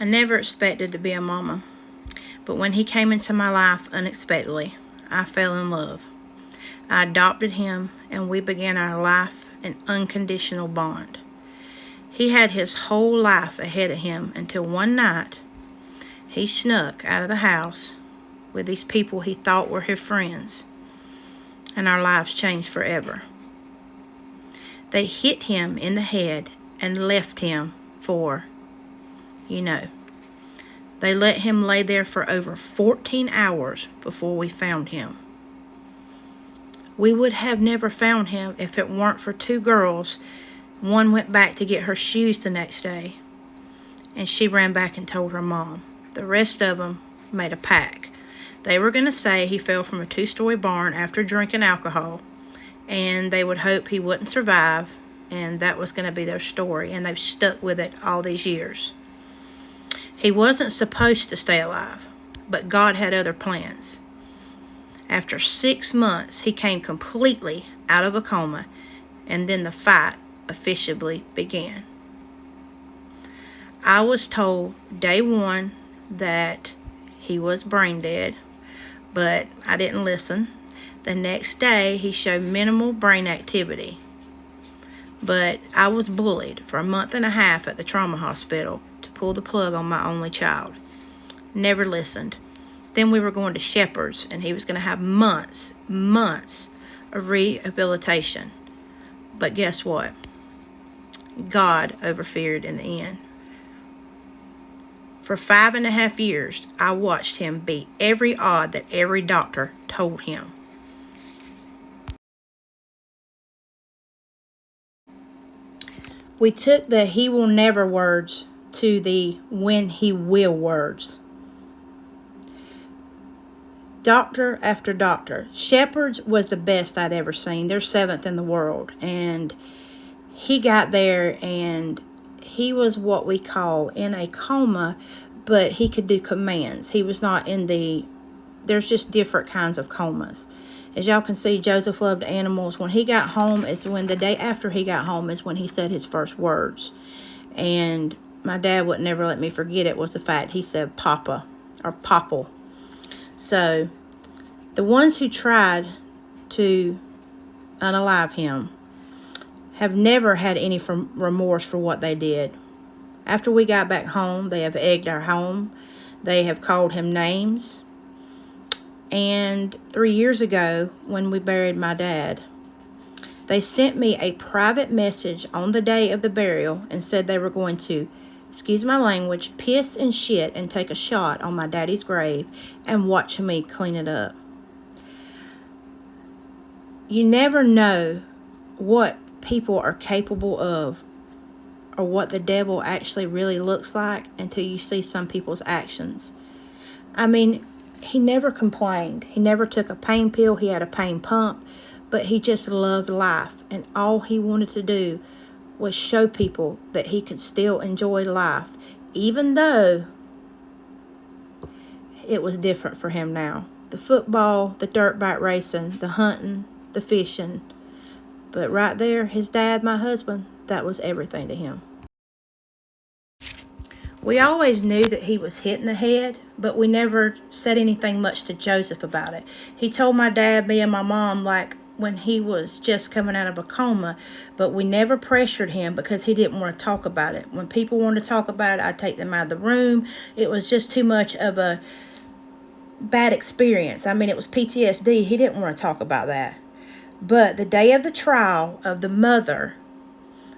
I never expected to be a mama, but when he came into my life unexpectedly, I fell in love. I adopted him, and we began our life in unconditional bond. He had his whole life ahead of him until one night he snuck out of the house with these people he thought were his friends, and our lives changed forever. They hit him in the head and left him for, they let him lay there for over 14 hours before we found him. We would have never found him if it weren't for two girls. One went back to get her shoes the next day, and she ran back and told her mom. The rest of them made a pact. They were going to say he fell from a 2-story barn after drinking alcohol, and they would hope he wouldn't survive, and that was going to be their story, and they've stuck with it all these years. He wasn't supposed to stay alive, but God had other plans. After 6 months, he came completely out of a coma, and then the fight officially began. I was told day one that he was brain dead, but I didn't listen. The next day, he showed minimal brain activity, but I was bullied for a month and a half at the trauma hospital to pull the plug on my only child. Never listened. Then we were going to Shepherd's, and he was going to have months of rehabilitation. But guess what? God overferred in the end. For 5.5 years, I watched him beat every odd that every doctor told him. We took the he will never words to the when he will words. Doctor after doctor. Shepherd's was the best I'd ever seen. They're 7th in the world. And he got there and he was what we call in a coma, but he could do commands. He was not in there's just different kinds of comas. As y'all can see, Joseph loved animals. When he got home the day after he got home is when he said his first words. And my dad would never let me forget it was the fact he said Papa or Popple. So the ones who tried to unalive him have never had any remorse for what they did. After we got back home, they have egged our home. They have called him names. And 3 years ago, when we buried my dad, they sent me a private message on the day of the burial and said they were going to, excuse my language, piss and shit and take a shot on my daddy's grave and watch me clean it up. You never know what people are capable of or what the devil actually really looks like until you see some people's actions. I mean, he never complained. He never took a pain pill. He had a pain pump, but he just loved life. And all he wanted to do was show people that he could still enjoy life, even though it was different for him now. The football, the dirt bike racing, the hunting, the fishing. But right there, his dad, my husband, that was everything to him. We always knew that he was hit in the head, but we never said anything much to Joseph about it. He told my dad, me, and my mom, like, when he was just coming out of a coma, but we never pressured him because he didn't want to talk about it. When people wanted to talk about it, I'd take them out of the room. It was just too much of a bad experience. I mean, it was PTSD. He didn't want to talk about that. But the day of the trial of the mother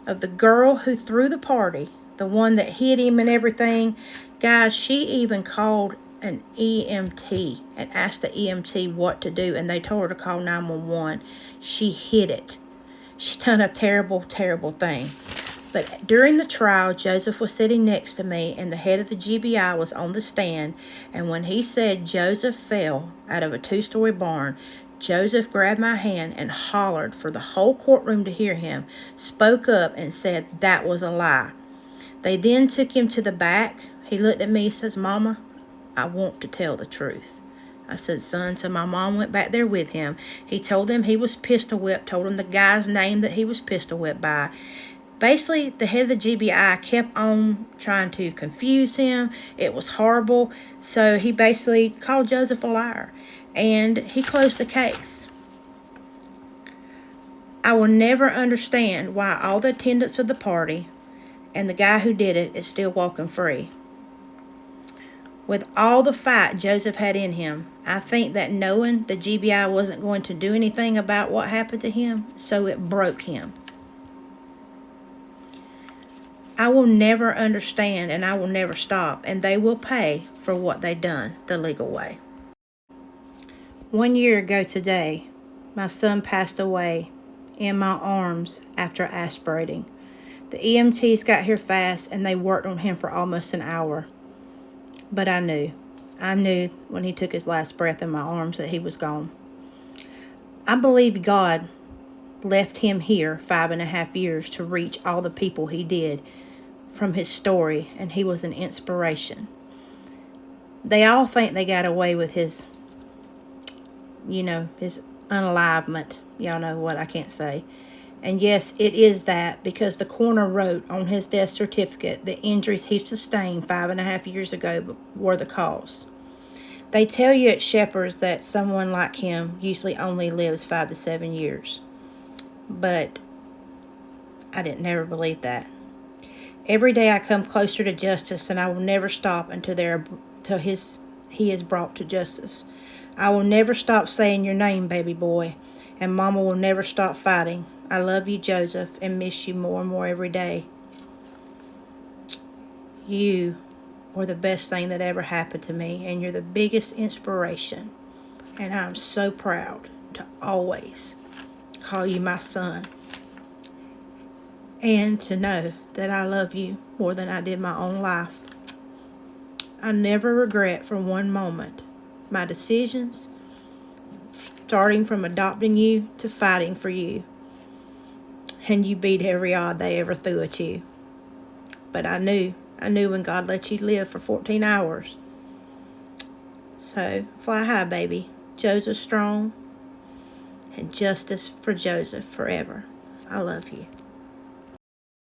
of the girl who threw the party, the one that hit him and everything, guys, she even called an EMT and asked the EMT what to do, and they told her to call 911. She hid it. She done a terrible, terrible thing. But during the trial, Joseph was sitting next to me, and the head of the GBI was on the stand, and when he said Joseph fell out of a 2-story barn, Joseph grabbed my hand and hollered for the whole courtroom to hear him, spoke up and said that was a lie. They then took him to the back. He looked at me and says, "Mama, I want to tell the truth." I said, "Son," so my mom went back there with him. He told them he was pistol whipped, told them the guy's name that he was pistol whipped by. Basically, the head of the GBI kept on trying to confuse him. It was horrible. So he basically called Joseph a liar, and he closed the case. I will never understand why all the attendants of the party and the guy who did it is still walking free. With all the fight Joseph had in him, I think that knowing the GBI wasn't going to do anything about what happened to him, so it broke him. I will never understand, and I will never stop, and they will pay for what they done the legal way. 1 year ago today, my son passed away in my arms after aspirating. The EMTs got here fast, and they worked on him for almost an hour. But I knew when he took his last breath in my arms that he was gone. I believe God left him here 5.5 years to reach all the people he did from his story, and he was an inspiration. They all think they got away with his unalivement. Y'all know what I can't say. And yes, it is that, because the coroner wrote on his death certificate the injuries he sustained 5.5 years ago were the cause. They tell you at Shepherd's that someone like him usually only lives 5 to 7 years. But I didn't never believe that. Every day I come closer to justice, and I will never stop until he is brought to justice. I will never stop saying your name, baby boy, and Mama will never stop fighting. I love you, Joseph, and miss you more and more every day. You were the best thing that ever happened to me, and you're the biggest inspiration. And I'm so proud to always call you my son, and to know that I love you more than I did my own life. I never regret for one moment my decisions, starting from adopting you to fighting for you. And you beat every odd they ever threw at you. But I knew when God let you live for 14 hours. So, fly high, baby. Joseph strong, and justice for Joseph forever. I love you.